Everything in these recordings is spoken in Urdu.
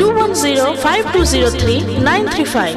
2105203935।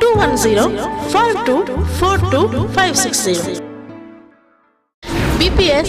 21052425660। BPS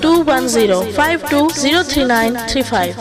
2105203935।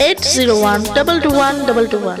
801221221।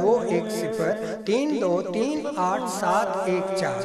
2103238714।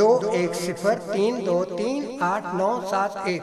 2103238971।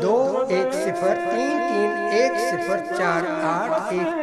2103310481।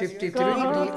53D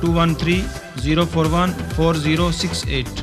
2130414068।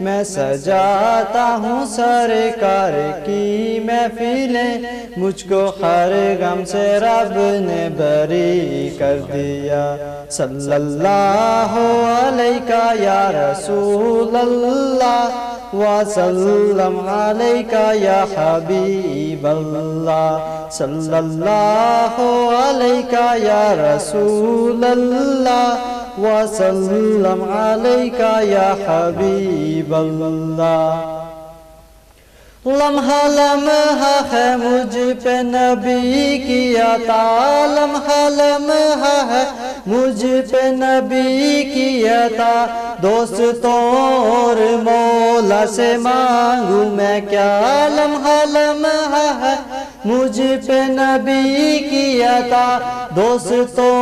میں سجاتا ہوں سرکار کی محفلیں، مجھ کو ہر غم سے رب نے بری کر دیا. صلی اللہ علیہ یا رسول اللہ وسلم علیک یا حبیب اللہ. صلی اللہ علیک یا رسول اللہ وسلم علیک یا حبیب اللہ. لمحہ لمحہ ہے مجھ پہ نبی کی عطا، لمحہ لمحہ ہے مجھ پہ نبی کی عطا. دوستوں اور مولا سے مانگوں میں کیا، لمحہ لمحہ ہے مجھ پہ نبی کی عطا. دوستوں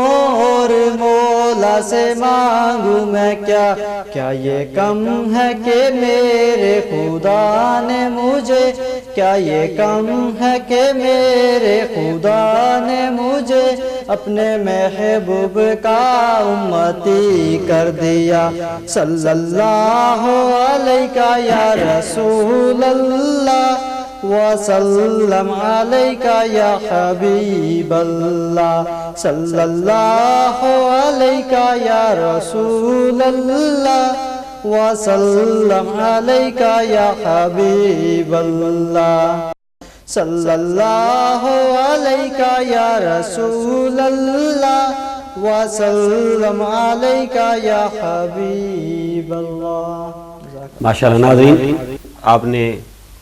اور مولا سے مانگوں میں کیا، کیا یہ کم ہے کہ میرے خدا نے مجھے، کیا یہ کم ہے کہ میرے خدا نے مجھے اپنے محبوب کا امتی کر دیا. صلی اللہ علیہ یا رسول اللہ وسلم علیک یا حبیب اللہ. صلی اللہ علیہ یا رسول اللہ وسلم علیک یا حبیب اللہ. صلی اللہ علیہ یا رسول اللہ وسلم علیک یا حبیب اللہ. ماشاءاللہ ناظرین، آپ نے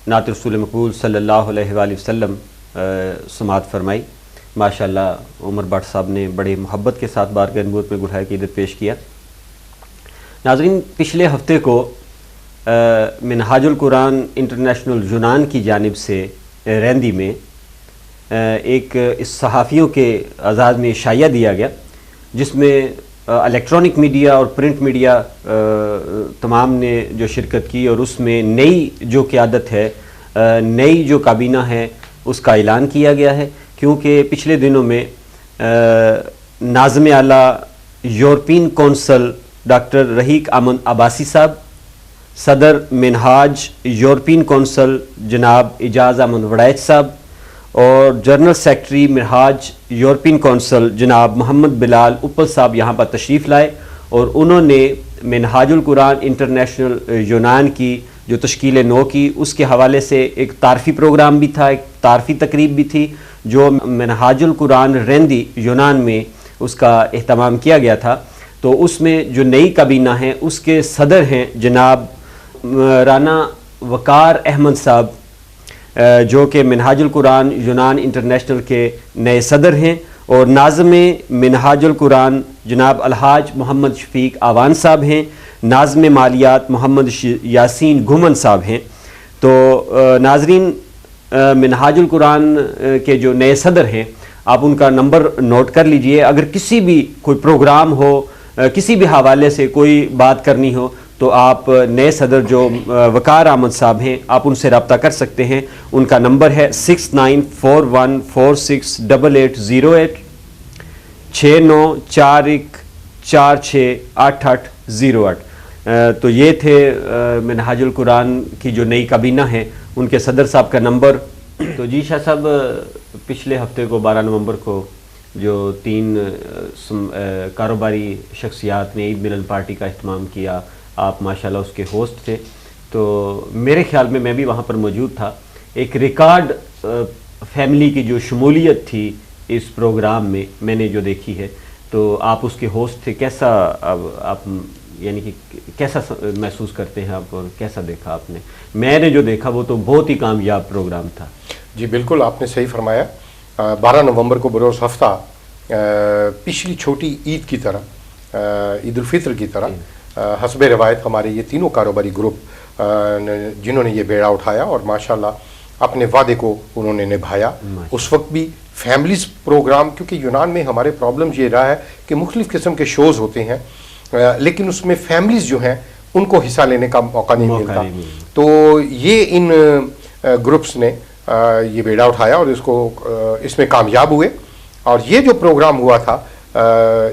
نعت رسول مقبول صلی اللہ علیہ وآلہ وسلم سماعت فرمائی. ماشاءاللہ عمر بٹ صاحب نے بڑے محبت کے ساتھ بارگاہ نبوت میں گڑھائے عقیدت پیش کیا. ناظرین، پچھلے ہفتے کو منہاج القرآن انٹرنیشنل یونان کی جانب سے رندی میں ایک اس صحافیوں کے اعزاز میں شائعہ دیا گیا، جس میں الیکٹرانک میڈیا اور پرنٹ میڈیا تمام نے جو شرکت کی، اور اس میں نئی جو قیادت ہے، نئی جو کابینہ ہے، اس کا اعلان کیا گیا ہے. کیونکہ پچھلے دنوں میں ناظم اعلیٰ یورپین کونسل ڈاکٹر رحیق امن عباسی صاحب، صدر منہاج یورپین کونسل جناب اعجاز احمد وڑائچ صاحب، اور جنرل سیکرٹری منہاج یورپین کونسل جناب محمد بلال اپل صاحب یہاں پر تشریف لائے، اور انہوں نے منہاج القرآن انٹرنیشنل یونان کی جو تشکیل نو کی، اس کے حوالے سے ایک تعارفی پروگرام بھی تھا، ایک تعارفی تقریب بھی تھی جو منہاج القرآن رندی یونان میں اس کا اہتمام کیا گیا تھا. تو اس میں جو نئی کابینہ ہیں اس کے صدر ہیں جناب رانا وقار احمد صاحب، جو کہ منہاج القرآن یونان انٹرنیشنل کے نئے صدر ہیں، اور ناظم منہاج القرآن جناب الحاج محمد شفیق آوان صاحب ہیں، ناظم مالیات محمد یاسین گھمن صاحب ہیں. تو ناظرین، منہاج القرآن کے جو نئے صدر ہیں، آپ ان کا نمبر نوٹ کر لیجئے. اگر کسی بھی کوئی پروگرام ہو، کسی بھی حوالے سے کوئی بات کرنی ہو، تو آپ نئے صدر جو وقار احمد صاحب ہیں، آپ ان سے رابطہ کر سکتے ہیں. ان کا نمبر ہے 6941468808 6941468808. تو یہ تھے منہاج القرآن کی جو نئی کابینہ ہیں، ان کے صدر صاحب کا نمبر. تو جی شاہ صاحب، پچھلے ہفتے کو 12 نومبر کو جو 3 کاروباری شخصیات نے عید ملن پارٹی کا اہتمام کیا، آپ ماشاءاللہ اس کے ہوسٹ تھے. تو میرے خیال میں بھی وہاں پر موجود تھا. ایک ریکارڈ فیملی کی جو شمولیت تھی اس پروگرام میں نے جو دیکھی ہے، تو آپ اس کے ہوسٹ تھے. کیسا آپ یعنی کہ کیسا محسوس کرتے ہیں آپ، اور کیسا دیکھا آپ نے؟ میں نے جو دیکھا وہ تو بہت ہی کامیاب پروگرام تھا. جی بالکل، آپ نے صحیح فرمایا. 12 نومبر کو بروز ہفتہ پچھلی چھوٹی عید کی طرح، عید الفطر کی طرح، حسب روایت ہمارے یہ تینوں کاروباری گروپ جنہوں نے یہ بیڑا اٹھایا اور ماشاءاللہ اپنے وعدے کو انہوں نے نبھایا. اس وقت بھی فیملیز پروگرام، کیونکہ یونان میں ہمارے پرابلم یہ رہا ہے کہ مختلف قسم کے شوز ہوتے ہیں، لیکن اس میں فیملیز جو ہیں ان کو حصہ لینے کا موقع نہیں ملتا. تو یہ ان گروپس نے یہ بیڑا اٹھایا اور اس میں کامیاب ہوئے. اور یہ جو پروگرام ہوا تھا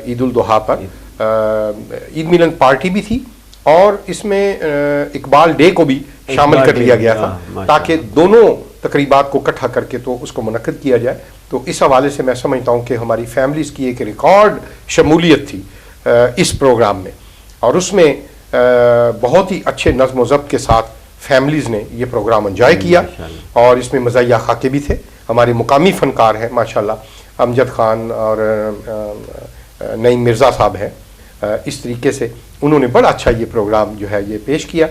عید الاضحیٰ پر، عید ملن پارٹی بھی تھی اور اس میں اقبال ڈے کو بھی شامل کر لیا گیا تھا تاکہ دونوں تقریبات کو اکٹھا کر کے تو اس کو منعقد کیا جائے. تو اس حوالے سے میں سمجھتا ہوں کہ ہماری فیملیز کی ایک ریکارڈ شمولیت تھی اس پروگرام میں, اور اس میں بہت ہی اچھے نظم و ضبط کے ساتھ فیملیز نے یہ پروگرام انجوائے کیا, اور اس میں مزاحیہ خاکے بھی تھے. ہمارے مقامی فنکار ہیں ماشاءاللہ, امجد خان اور نعیم مرزا صاحب ہیں, اس طریقے سے انہوں نے بڑا اچھا یہ پروگرام جو ہے یہ پیش کیا.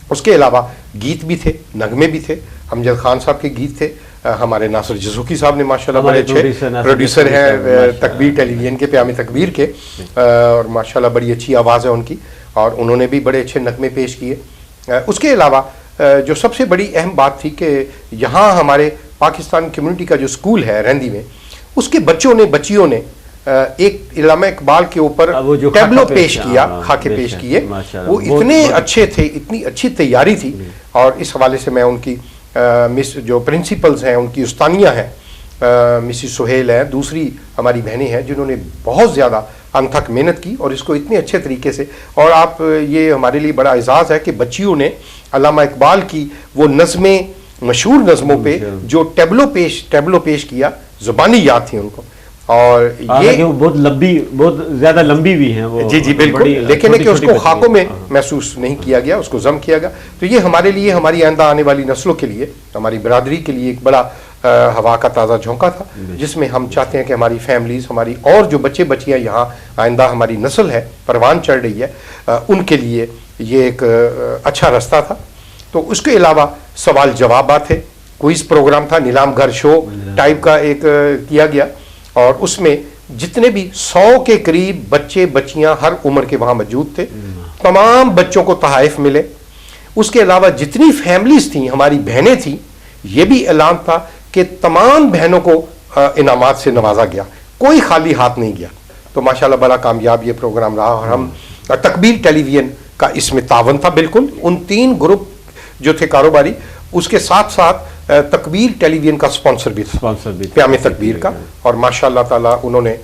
اس کے علاوہ گیت بھی تھے, نغمے بھی تھے. امجد خان صاحب کے گیت تھے, ہمارے ناصر جزوکی صاحب نے ماشاءاللہ بڑے اچھے پروڈیوسر ہیں تکبیر ٹیلی ویژن کے, پیام تکبیر کے, اور ماشاءاللہ بڑی اچھی آواز ہے ان کی, اور انہوں نے بھی بڑے اچھے نغمے پیش کیے. اس کے علاوہ جو سب سے بڑی اہم بات تھی کہ یہاں ہمارے پاکستان کمیونٹی کا جو اسکول ہے رہندی میں, اس کے بچیوں نے ایک علامہ اقبال کے اوپر ٹیبلو پیش کیا, خاکے پیش کیے. وہ اتنے اچھے تھے, اتنی اچھی تیاری تھی, اور اس حوالے سے میں ان کی جو پرنسپلز ہیں, ان کی استانیہ ہیں, مسز سہیل ہیں, دوسری ہماری بہنیں ہیں جنہوں نے بہت زیادہ انتھک محنت کی, اور اس کو اتنے اچھے طریقے سے. اور آپ یہ ہمارے لیے بڑا اعزاز ہے کہ بچیوں نے علامہ اقبال کی وہ نظمیں, مشہور نظموں پہ جو ٹیبلو پیش کیا, زبانی یاد تھی ان کو. اور یہ بہت زیادہ لمبی بھی ہیں وہ, جی بالکل, لیکن کہ اس کو خاکوں میں محسوس نہیں کیا گیا, اس کو ضم کیا گیا. تو یہ ہمارے لیے, ہماری آئندہ آنے والی نسلوں کے لیے, ہماری برادری کے لیے ایک بڑا ہوا کا تازہ جھونکا تھا, جس میں ہم چاہتے ہیں کہ ہماری فیملیز, ہماری اور جو بچے بچیاں یہاں آئندہ ہماری نسل ہے پروان چڑھ رہی ہے, ان کے لیے یہ ایک اچھا راستہ تھا. تو اس کے علاوہ سوال جوابات تھے, کوئز پروگرام تھا, نیلام گھر شو ٹائپ کا ایک کیا گیا, اور اس میں جتنے بھی 100 کے قریب بچے بچیاں ہر عمر کے وہاں موجود تھے. تمام بچوں کو تحائف ملے. اس کے علاوہ جتنی فیملیز تھیں, ہماری بہنیں تھیں, یہ بھی اعلان تھا کہ تمام بہنوں کو انعامات سے نوازا گیا, کوئی خالی ہاتھ نہیں گیا. تو ماشاءاللہ بڑا کامیاب یہ پروگرام رہا, اور ہم تکبیر ٹیلی ویژن کا اس میں تعاون تھا بالکل. ان 3 گروپ جو تھے کاروباری, اس کے ساتھ ساتھ تکبیر ٹیلی ویژن کا سپانسر بھی تھا, پیام تکبیر کا. اور ماشاءاللہ تعالیٰ انہوں نے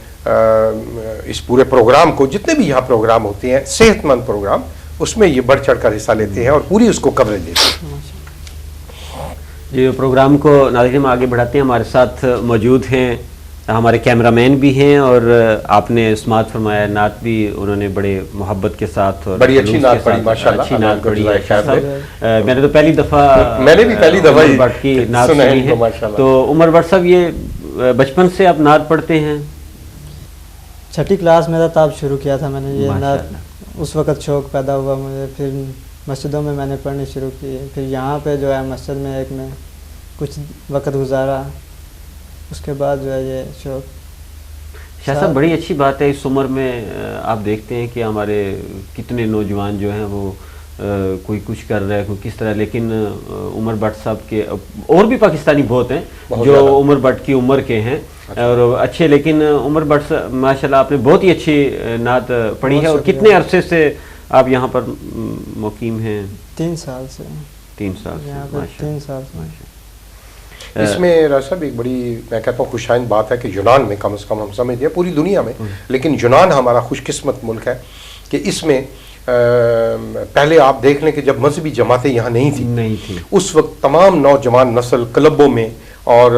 اس پورے پروگرام کو, جتنے بھی یہاں پروگرام ہوتے ہیں صحت مند پروگرام, اس میں یہ بڑھ چڑھ کر حصہ لیتے ہیں اور پوری اس کو کوریج دیتے ہیں. یہ پروگرام کو ناظرین آگے بڑھاتے ہیں. ہمارے ساتھ موجود ہیں ہمارے کیمرہ مین بھی ہیں, اور آپ نے سماعت فرمایا نعت بھی انہوں نے بڑے محبت کے ساتھ, اور بڑی اچھی نعت پڑھی ماشاءاللہ, اچھی نعت پڑھی. میں نے تو پہلی دفعہ عمر بٹ کی نعت سنی ہے. تو عمر بٹ صاحب, یہ بچپن سے آپ نعت پڑھتے ہیں؟ 6ٹھی کلاس میں تھا تب شروع کیا تھا میں نے یہ نعت. اس وقت شوق پیدا ہوا مجھے, پھر مسجدوں میں نے پڑھنی شروع کی, پھر یہاں پہ جو ہے مسجد میں ایک میں کچھ وقت گزارا, اس کے بعد جو ہے یہ شوق. شاہ صاحب بڑی اچھی بات ہے, اس عمر میں آپ دیکھتے ہیں کہ ہمارے کتنے نوجوان جو ہیں وہ کوئی کچھ کر رہا ہے, کوئی کس طرح, لیکن عمر بٹ صاحب کے اور بھی پاکستانی بہت ہیں جو عمر بٹ کی عمر کے ہیں اور اچھے, لیکن عمر بٹ ماشاءاللہ آپ نے بہت ہی اچھی نعت پڑھی ہے. اور کتنے عرصے سے آپ یہاں پر مقیم ہیں؟ 3 سال سے. 3 سال سے. 3 سال سے. اس میں صاحب ایک بڑی میں کہتا ہوں خوشائند بات ہے کہ یونان میں کم از کم ہم سمجھتے ہیں پوری دنیا میں, لیکن یونان ہمارا خوش قسمت ملک ہے کہ اس میں پہلے آپ دیکھ لیں کہ جب مذہبی جماعتیں یہاں نہیں تھیں, اس وقت تمام نوجوان نسل کلبوں میں اور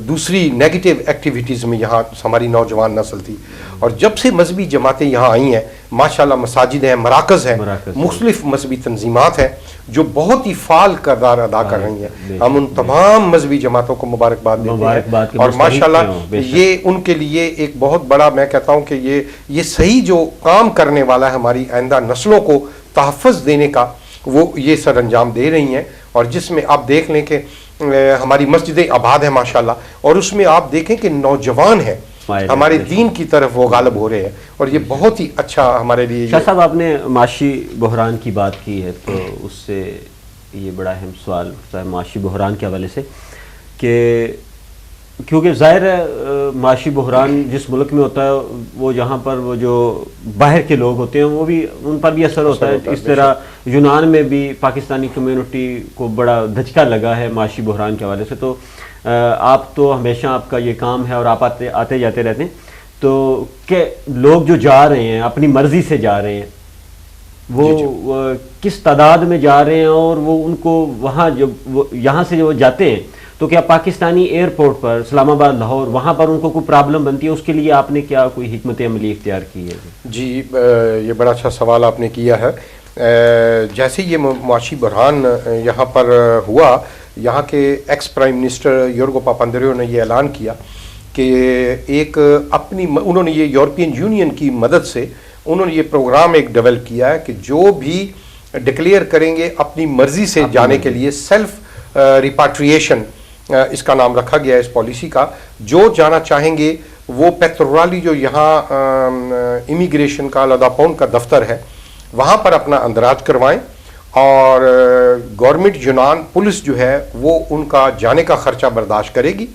دوسری نیگیٹو ایکٹیویٹیز میں یہاں ہماری نوجوان نسل تھی. اور جب سے مذہبی جماعتیں یہاں آئی ہیں ماشاءاللہ, مساجد ہیں, مراکز ہیں, مختلف مذہبی تنظیمات ہیں جو بہت ہی فعال کردار ادا کر رہی ہیں. ہم ان تمام مذہبی جماعتوں کو مبارکباد دیتے ہیں, اور ماشاءاللہ یہ ان کے لیے ایک بہت بڑا میں کہتا ہوں کہ یہ صحیح جو کام کرنے والا ہے ہماری آئندہ نسلوں کو تحفظ دینے کا, وہ یہ سر انجام دے رہی ہیں. اور جس میں آپ دیکھ لیں کہ ہماری مسجدیں آباد ہیں ماشاءاللہ, اور اس میں آپ دیکھیں کہ نوجوان ہیں ہمارے دین کی طرف وہ غالب ہو رہے ہیں, اور یہ بہت ہی اچھا ہمارے لیے. شاہ صاحب آپ نے معاشی بحران کی بات کی ہے, تو اس سے یہ بڑا اہم سوال ہے معاشی بحران کے حوالے سے, کہ کیونکہ ظاہر ہے معاشی بحران جس ملک میں ہوتا ہے وہ جہاں پر وہ جو باہر کے لوگ ہوتے ہیں وہ بھی ان پر بھی اثر ہوتا ہے. اس طرح یونان میں بھی پاکستانی کمیونٹی کو بڑا دھچکا لگا ہے معاشی بحران کے حوالے سے. تو آپ تو ہمیشہ آپ کا یہ کام ہے اور آپ آتے جاتے رہتے ہیں, تو کہ لوگ جو جا رہے ہیں اپنی مرضی سے جا رہے ہیں, وہ کس تعداد میں جا رہے ہیں اور وہ ان کو وہاں جب یہاں سے جو جاتے ہیں تو کیا پاکستانی ایئرپورٹ پر اسلام آباد لاہور وہاں پر ان کو کوئی پرابلم بنتی ہے؟ اس کے لیے آپ نے کیا کوئی حکمت عملی اختیار کی ہے؟ جی یہ بڑا اچھا سوال آپ نے کیا ہے. جیسے یہ معاشی بحران یہاں پر ہوا، یہاں کے ایکس پرائم منسٹر یورگو پاپاندریو نے یہ اعلان کیا کہ ایک انہوں نے یہ یورپین یونین کی مدد سے انہوں نے یہ پروگرام ایک ڈیولپ کیا ہے کہ جو بھی ڈکلیئر کریں گے اپنی مرضی سے جانے کے لیے، سیلف ریپاٹریشن اس کا نام رکھا گیا ہے اس پالیسی کا، جو جانا چاہیں گے وہ پیترورالی جو یہاں امیگریشن کا لداپون کا دفتر ہے وہاں پر اپنا اندراج کروائیں، اور گورنمنٹ یونان پولیس جو ہے وہ ان کا جانے کا خرچہ برداشت کرے گی.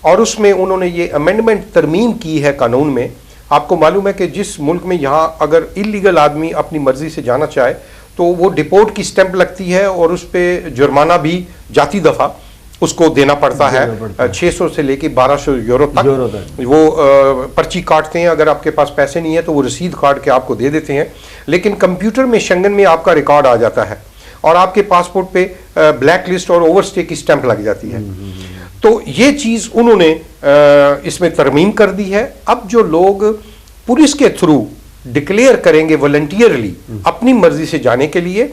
اور اس میں انہوں نے یہ امینڈمنٹ ترمیم کی ہے قانون میں. آپ کو معلوم ہے کہ جس ملک میں یہاں اگر انلیگل آدمی اپنی مرضی سے جانا چاہے تو وہ ڈپورٹ کی سٹیمپ لگتی ہے اور اس پہ جرمانہ بھی جاتی دفعہ اس کو دینا پڑتا ہے 600 سے لے کے 1200 یورو تک. وہ پرچی کاٹتے ہیں، اگر آپ کے پاس پیسے نہیں ہیں تو وہ رسید کاٹ کے آپ کو دے دیتے ہیں. لیکن کمپیوٹر میں شنگن میں آپ کا ریکارڈ آ جاتا ہے اور آپ کے پاسپورٹ پہ بلیک لسٹ اور اوور سٹے کی سٹیمپ لگ جاتی ہے. تو یہ چیز انہوں نے اس میں ترمیم کر دی ہے. اب جو لوگ پولیس کے تھرو ڈکلیئر کریں گے والنٹیئرلی اپنی مرضی سے جانے کے لیے،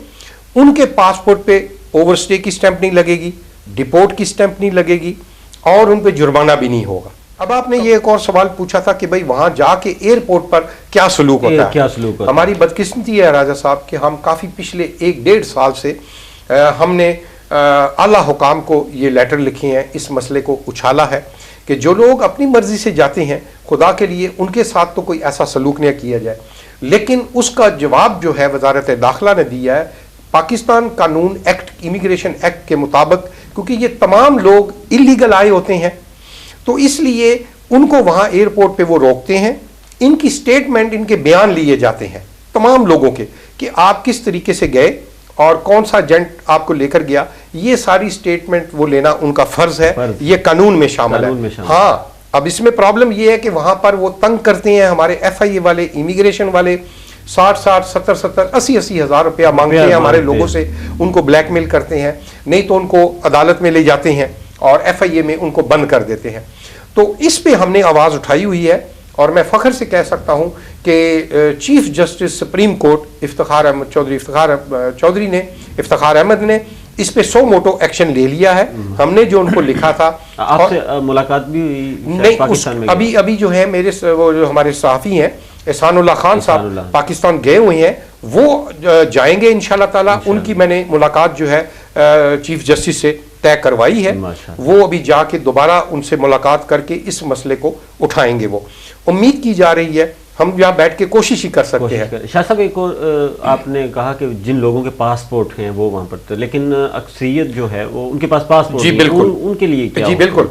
ان کے پاسپورٹ پہ اوور سٹے کی سٹیمپ نہیں لگے گی، ڈپورٹ کی سٹیمپ نہیں لگے گی، اور ان پہ جرمانہ بھی نہیں ہوگا. اب آپ نے یہ ایک اور سوال پوچھا تھا کہ بھئی وہاں جا کے ایئرپورٹ پر کیا سلوک ہوتا ہے. ہماری بدقسمتی ہے راجہ صاحب کہ ہم کافی پچھلے 1-1.5 سال سے ہم نے اعلیٰ حکام کو یہ لیٹر لکھے ہیں، اس مسئلے کو اچھالا ہے کہ جو لوگ اپنی مرضی سے جاتے ہیں خدا کے لیے ان کے ساتھ تو کوئی ایسا سلوک نہیں کیا جائے. لیکن اس کا جواب جو ہے وزارت داخلہ نے دیا ہے پاکستان قانون ایکٹ، امیگریشن ایکٹ کے مطابق، کیونکہ یہ تمام لوگ انلیگل آئے ہوتے ہیں تو اس لیے ان کو وہاں ایئرپورٹ پہ وہ روکتے ہیں. ان کی سٹیٹمنٹ، ان کے بیان لیے جاتے ہیں تمام لوگوں کے کہ آپ کس طریقے سے گئے اور کون سا ایجنٹ آپ کو لے کر گیا. یہ ساری سٹیٹمنٹ وہ لینا ان کا فرض ہے، یہ قانون میں شامل ہے. ہاں اب اس میں پرابلم یہ ہے کہ وہاں پر وہ تنگ کرتے ہیں ہمارے ایف آئی اے والے، امیگریشن والے، 60,000 70,000 80,000 ہزار روپیہ مانگتے ہیں ہمارے لوگوں سے، ان کو بلیک میل کرتے ہیں، نہیں تو ان کو عدالت میں لے جاتے ہیں اور ایف آئی اے میں ان کو بند کر دیتے ہیں. تو اس پہ ہم نے آواز اٹھائی ہوئی ہے اور میں فخر سے کہہ سکتا ہوں کہ chief justice supreme court Iftikhar Ahmed نے اس پہ 100 موٹو ایکشن لے لیا ہے. ہم نے جو ان کو لکھا تھا، آپ سے ملاقات بھی نہیں، ابھی جو ہے میرے وہ جو ہمارے صحافی ہیں احسان اللہ خان صاحب پاکستان گئے ہوئے ہیں، وہ جائیں گے انشاءاللہ تعالی. ان کی میں نے ملاقات جو ہے چیف جسٹس سے طے کروائی ہے، وہ ابھی جا کے دوبارہ ان سے ملاقات کر کے اس مسئلے کو اٹھائیں گے. وہ امید کی جا رہی ہے، ہم یہاں بیٹھ کے کوشش ہی کر سکتے ہیں. شاہ صاحب ایک اور آپ نے کہا کہ جن لوگوں کے پاسپورٹ ہیں وہ وہاں پر، لیکن اکثریت جو ہے وہ ان کے پاس پاسپورٹ، جی بالکل، ان کے لیے کیا؟ جی بالکل،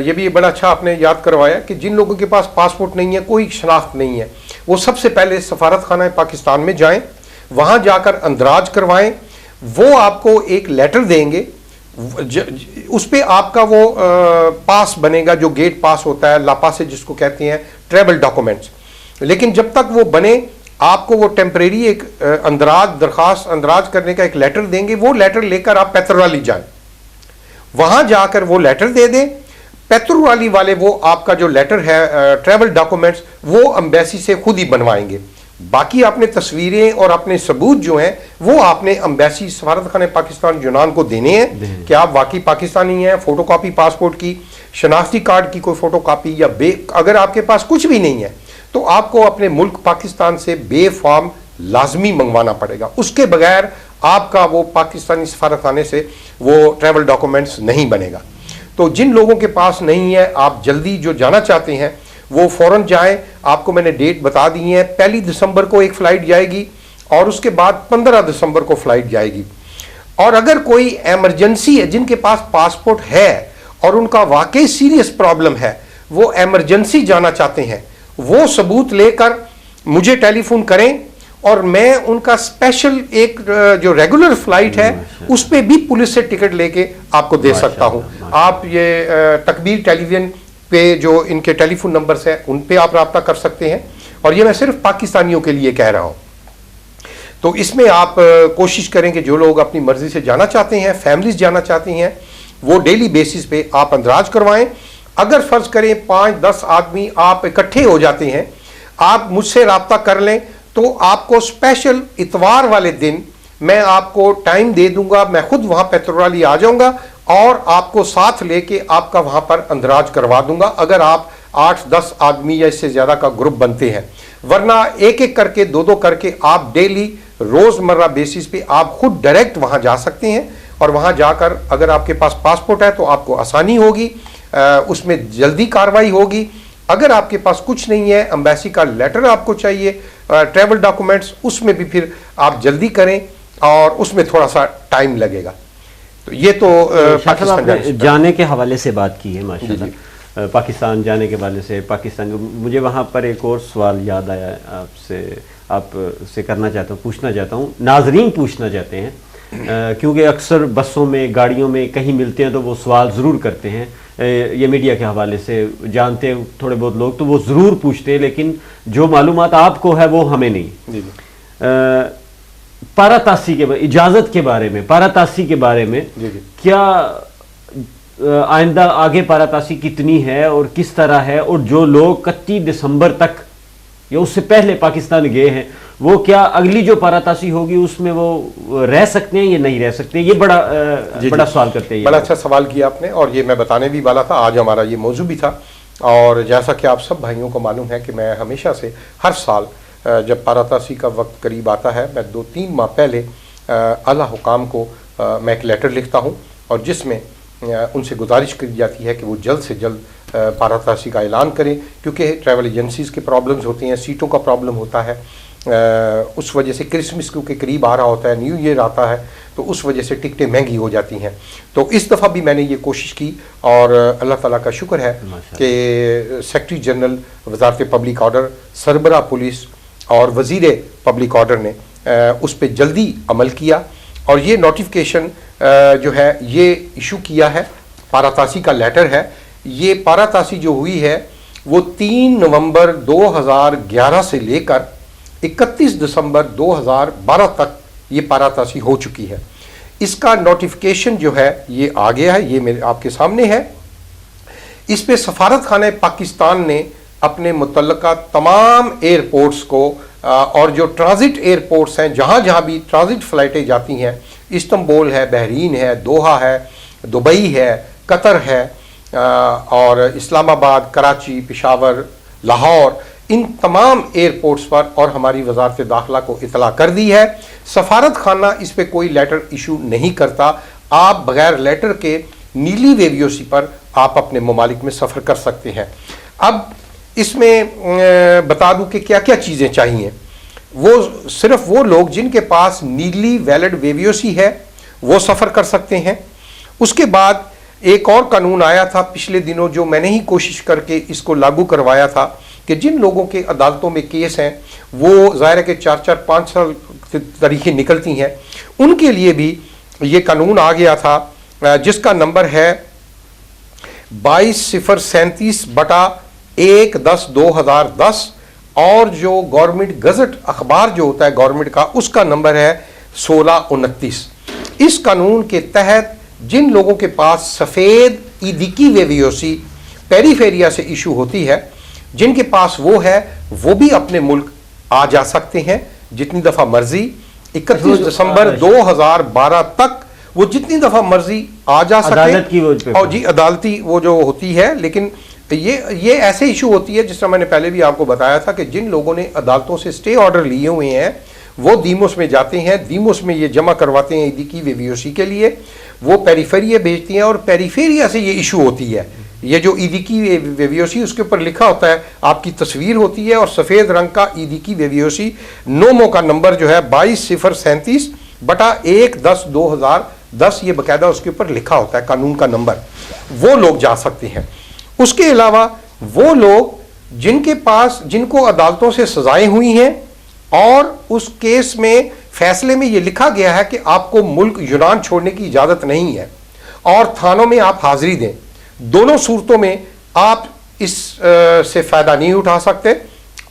یہ بھی بڑا اچھا آپ نے یاد کروایا کہ جن لوگوں کے پاس پاسپورٹ نہیں ہے، کوئی شناخت نہیں ہے، وہ سب سے پہلے سفارت خانہ پاکستان میں جائیں، وہاں جا کر اندراج کروائیں. وہ آپ کو ایک لیٹر دیں گے، اس پہ آپ کا وہ پاس بنے گا جو گیٹ پاس ہوتا ہے، لاپاسے جس کو کہتے ہیں، ٹریول ڈاکومنٹس. لیکن جب تک وہ بنے آپ کو وہ ٹیمپریری ایک درخواست اندراج کرنے کا ایک لیٹر دیں گے. وہ لیٹر لے کر آپ پیترورالی جائیں، وہاں جا کر وہ لیٹر دے دیں. پیترورالی والے وہ آپ کا جو لیٹر ہے ٹریول ڈاکومنٹس وہ امبیسی سے خود ہی بنوائیں گے. باقی آپ نے تصویریں اور اپنے ثبوت جو ہیں وہ آپ نے امبیسی سفارت خانہ پاکستان یونان کو دینے ہیں کہ آپ واقعی پاکستانی ہیں. فوٹو کاپی پاسپورٹ کی، شناختی کارڈ کی کوئی فوٹو کاپی، یا اگر آپ کے پاس کچھ بھی نہیں ہے تو آپ کو اپنے ملک پاکستان سے بے فارم لازمی منگوانا پڑے گا. اس کے بغیر آپ کا وہ پاکستانی سفارت خانے سے وہ ٹریول ڈاکومنٹس نہیں بنے گا. تو جن لوگوں کے پاس نہیں ہے، آپ جلدی جو جانا چاہتے ہیں وہ فوراً جائیں. آپ کو میں نے ڈیٹ بتا دی ہے، 1 دسمبر کو ایک فلائٹ جائے گی اور اس کے بعد 15 دسمبر کو فلائٹ جائے گی. اور اگر کوئی ایمرجنسی ہے، جن کے پاس پاسپورٹ ہے اور ان کا واقعی سیریس پرابلم ہے، وہ ایمرجنسی جانا چاہتے ہیں، وہ ثبوت لے کر مجھے ٹیلی فون کریں اور میں ان کا اسپیشل ایک جو ریگولر فلائٹ ہے اس پہ بھی پولیس سے ٹکٹ لے کے آپ کو دے سکتا ہوں. آپ یہ تکبیر ٹیلی ویژن پہ جو ان کے ٹیلی فون نمبرز ہیں ان پہ آپ رابطہ کر سکتے ہیں. اور یہ میں صرف پاکستانیوں کے لیے کہہ رہا ہوں. تو اس میں آپ کوشش کریں کہ جو لوگ اپنی مرضی سے جانا چاہتے ہیں، فیملیز جانا چاہتی ہیں، وہ ڈیلی بیسس پہ آپ اندراج کروائیں. اگر فرض کریں 5-10 آدمی آپ اکٹھے ہو جاتے ہیں، آپ مجھ سے رابطہ کر لیں تو آپ کو اسپیشل اتوار والے دن میں آپ کو ٹائم دے دوں گا. میں خود وہاں پیتھورالی آ جاؤں گا اور آپ کو ساتھ لے کے آپ کا وہاں پر اندراج کروا دوں گا، اگر آپ 8-10 آدمی یا اس سے زیادہ کا گروپ بنتے ہیں. ورنہ ایک ایک کر کے 2-2 کر کے آپ ڈیلی روزمرہ بیسس پہ آپ خود ڈائریکٹ وہاں جا سکتے ہیں. اور وہاں جا کر اگر آپ کے پاس پاسپورٹ ہے تو آپ کو آسانی ہوگی، اس میں جلدی کاروائی ہوگی. اگر آپ کے پاس کچھ نہیں ہے، ایمبیسی کا لیٹر آپ کو چاہیے، ٹریول ڈاکومنٹس، اس میں بھی پھر آپ جلدی کریں اور اس میں تھوڑا سا ٹائم لگے گا. تو یہ تو پاکستان جانے کے حوالے سے بات کی ہے ماشاءاللہ. پاکستان جانے کے حوالے سے پاکستان، مجھے وہاں پر ایک اور سوال یاد آیا آپ سے کرنا چاہتا ہوں، پوچھنا چاہتا ہوں، ناظرین پوچھنا چاہتے ہیں، کیونکہ اکثر بسوں میں، گاڑیوں میں کہیں ملتے ہیں تو وہ سوال ضرور کرتے ہیں. یہ میڈیا کے حوالے سے جانتے ہیں تھوڑے بہت لوگ تو وہ ضرور پوچھتے ہیں، لیکن جو معلومات آپ کو ہے وہ ہمیں نہیں. پاراتاسی کے اجازت کے بارے میں، پاراتاسی کے بارے میں کیا آئندہ آگے پاراتاسی کتنی ہے اور کس طرح ہے، اور جو لوگ 31 دسمبر تک یا اس سے پہلے پاکستان گئے ہیں وہ کیا اگلی جو پاراتاسی ہوگی اس میں وہ رہ سکتے ہیں یا نہیں رہ سکتے؟ یہ بڑا سوال کرتے ہیں. بڑا اچھا سوال کیا آپ نے، اور یہ میں بتانے بھی والا تھا، آج ہمارا یہ موضوع بھی تھا. اور جیسا کہ آپ سب بھائیوں کو معلوم ہے کہ میں ہمیشہ سے ہر سال جب پاراتاسی کا وقت قریب آتا ہے، میں 2-3 ماہ پہلے اعلیٰ حکام کو میں ایک لیٹر لکھتا ہوں، اور جس میں ان سے گزارش کی جاتی ہے کہ وہ جلد سے جلد پاراتاسی کا اعلان کریں، کیونکہ ٹریول ایجنسیز کے پرابلمز ہوتے ہیں، سیٹوں کا پرابلم ہوتا ہے. اس وجہ سے کرسمس کیونکہ قریب آ رہا ہوتا ہے، نیو ایئر آتا ہے، تو اس وجہ سے ٹکٹیں مہنگی ہو جاتی ہیں. تو اس دفعہ بھی میں نے یہ کوشش کی، اور اللہ تعالیٰ کا شکر ہے کہ سیکرٹری جنرل وزارت پبلک آرڈر، سربراہ پولیس اور وزیر پبلک آرڈر نے اس پہ جلدی عمل کیا، اور یہ نوٹیفیکیشن جو ہے یہ ایشو کیا ہے. پاراتاسی کا لیٹر ہے. یہ پاراتاسی جو ہوئی ہے وہ 3 نومبر 2011 سے لے کر 31 دسمبر 2012 تک یہ پاراتاسی ہو چکی ہے. اس کا نوٹیفیکیشن جو ہے یہ آ گیا ہے، یہ میرے آپ کے سامنے ہے. اس پہ سفارت خانہ پاکستان نے اپنے متعلقہ تمام ایئرپورٹس کو اور جو ٹرانزٹ ایئرپورٹس ہیں، جہاں جہاں بھی ٹرانزٹ فلائٹیں جاتی ہیں، استنبول ہے، بحرین ہے، دوحہ ہے، دبئی ہے، قطر ہے، اور اسلام آباد، کراچی، پشاور، لاہور، ان تمام ایئرپورٹس پر اور ہماری وزارت داخلہ کو اطلاع کر دی ہے. سفارت خانہ اس پہ کوئی لیٹر ایشو نہیں کرتا. آپ بغیر لیٹر کے نیلی ویویوسی پر آپ اپنے ممالک میں سفر کر سکتے ہیں. اب اس میں بتا دوں کہ کیا کیا چیزیں چاہیے. وہ صرف وہ لوگ جن کے پاس نیلی ویلڈ ویویوسی ہے وہ سفر کر سکتے ہیں. اس کے بعد ایک اور قانون آیا تھا پچھلے دنوں، جو میں نے ہی کوشش کر کے اس کو لاگو کروایا تھا، کہ جن لوگوں کے عدالتوں میں کیس ہیں، وہ ظاہر ہے کہ 4-5 سال تاریخیں نکلتی ہیں، ان کے لیے بھی یہ قانون آ گیا تھا، جس کا نمبر ہے 22-037/1-10-2010، اور جو گورنمنٹ گزٹ اخبار جو ہوتا ہے گورنمنٹ کا، اس کا نمبر ہے 1629. اس قانون کے تحت جن لوگوں کے پاس سفید ایدیکی ویویوسی پیریفیریا سے ایشو ہوتی ہے، جن کے پاس وہ ہے، وہ بھی اپنے ملک آ جا سکتے ہیں جتنی دفعہ مرضی. 31 دسمبر 2012 تک وہ جتنی دفعہ مرضی آ جا سکتے ہیں. اور جی عدالتی وہ جو ہوتی ہے، لیکن یہ ایسے ایشو ہوتی ہے، جس طرح میں نے پہلے بھی آپ کو بتایا تھا، کہ جن لوگوں نے عدالتوں سے سٹے آرڈر لیے ہوئے ہیں وہ دیموس میں جاتے ہیں، دیموس میں یہ جمع کرواتے ہیں ایدیکی ویویوسی کے لیے، وہ پیریفیریا بھیجتی ہیں، اور پیریفیریا سے یہ ایشو ہوتی ہے. یہ جو ایدیکی ویویوسی، اس کے اوپر لکھا ہوتا ہے، آپ کی تصویر ہوتی ہے، اور سفید رنگ کا ایدیکی ویویوسی نومو کا نمبر جو ہے 22-037/1-10-2010، یہ باقاعدہ اس کے اوپر لکھا ہوتا ہے قانون کا نمبر. وہ لوگ جا سکتے ہیں. اس کے علاوہ وہ لوگ جن کو عدالتوں سے سزائیں ہوئی ہیں، اور اس کیس میں فیصلے میں یہ لکھا گیا ہے کہ آپ کو ملک یونان چھوڑنے کی اجازت نہیں ہے، اور تھانوں میں آپ حاضری دیں. دونوں صورتوں میں آپ اس سے فائدہ نہیں اٹھا سکتے.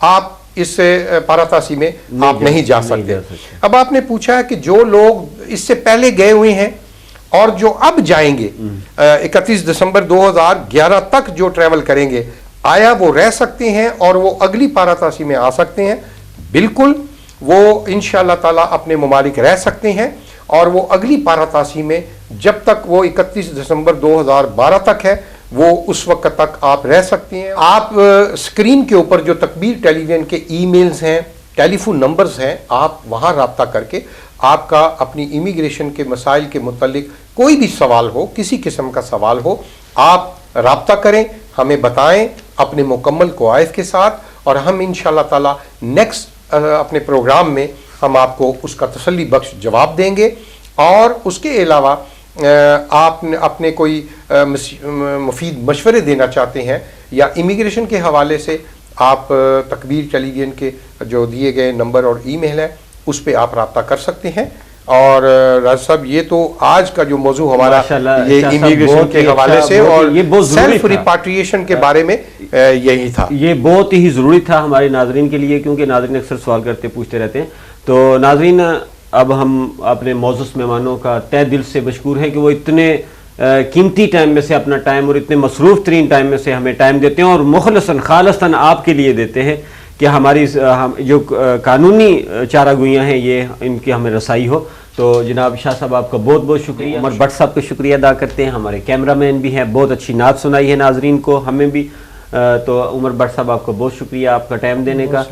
آپ اس پاراتاسی میں آپ نہیں جا سکتے. اب آپ نے پوچھا ہے کہ جو لوگ اس سے پہلے گئے ہوئے ہیں اور جو اب جائیں گے 31 دسمبر 2011 تک جو ٹریول کریں گے, آیا وہ رہ سکتے ہیں اور وہ اگلی پاراتاسی میں آ سکتے ہیں؟ بالکل, وہ انشاءاللہ تعالیٰ اپنے ممالک رہ سکتے ہیں اور وہ اگلی پاراتاسی میں جب تک وہ 31 دسمبر 2012 تک ہے وہ اس وقت تک آپ رہ سکتے ہیں. آپ اسکرین کے اوپر جو تکبیر ٹیلی ویژن کے ای میلز ہیں, ٹیلی فون نمبرز ہیں, آپ وہاں رابطہ کر کے آپ کا اپنی امیگریشن کے مسائل کے متعلق کوئی بھی سوال ہو, کسی قسم کا سوال ہو, آپ رابطہ کریں, ہمیں بتائیں اپنے مکمل قواعد کے ساتھ, اور ہم انشاءاللہ تعالی نیکسٹ اپنے پروگرام میں ہم آپ کو اس کا تسلی بخش جواب دیں گے. اور اس کے علاوہ آپ اپنے کوئی مفید مشورے دینا چاہتے ہیں یا امیگریشن کے حوالے سے, آپ تکبیر ٹیلی ویژن کے جو دیے گئے نمبر اور ای میل ہے اس پہ آپ رابطہ کر سکتے ہیں. اور راج صاحب یہ تو آج کا جو موضوع ہمارا یہ امیگریشن کے حوالے سے اور سیلف ریپاٹریشن کے بارے میں یہی تھا. یہ بہت ہی ضروری تھا ہمارے ناظرین کے لیے, کیونکہ ناظرین اکثر سوال کرتے پوچھتے رہتے ہیں. تو ناظرین, اب ہم اپنے معزز مہمانوں کا تہ دل سے مشکور ہیں کہ وہ اتنے قیمتی ٹائم میں سے اپنا ٹائم اور اتنے مصروف ترین ٹائم میں سے ہمیں ٹائم دیتے ہیں اور مخلصاً خالصاً آپ کے لیے دیتے ہیں کہ ہماری جو قانونی چارہ گوئیاں ہیں یہ ان کی ہمیں رسائی ہو. تو جناب شاہ صاحب آپ کا بہت بہت شکریہ. عمر بٹ صاحب کا شکریہ ادا کرتے ہیں, ہمارے کیمرہ مین بھی ہیں, بہت اچھی نعت سنائی ہے ناظرین کو, ہمیں بھی. تو عمر بٹ صاحب آپ کا بہت شکریہ آپ کا ٹائم دینے کا.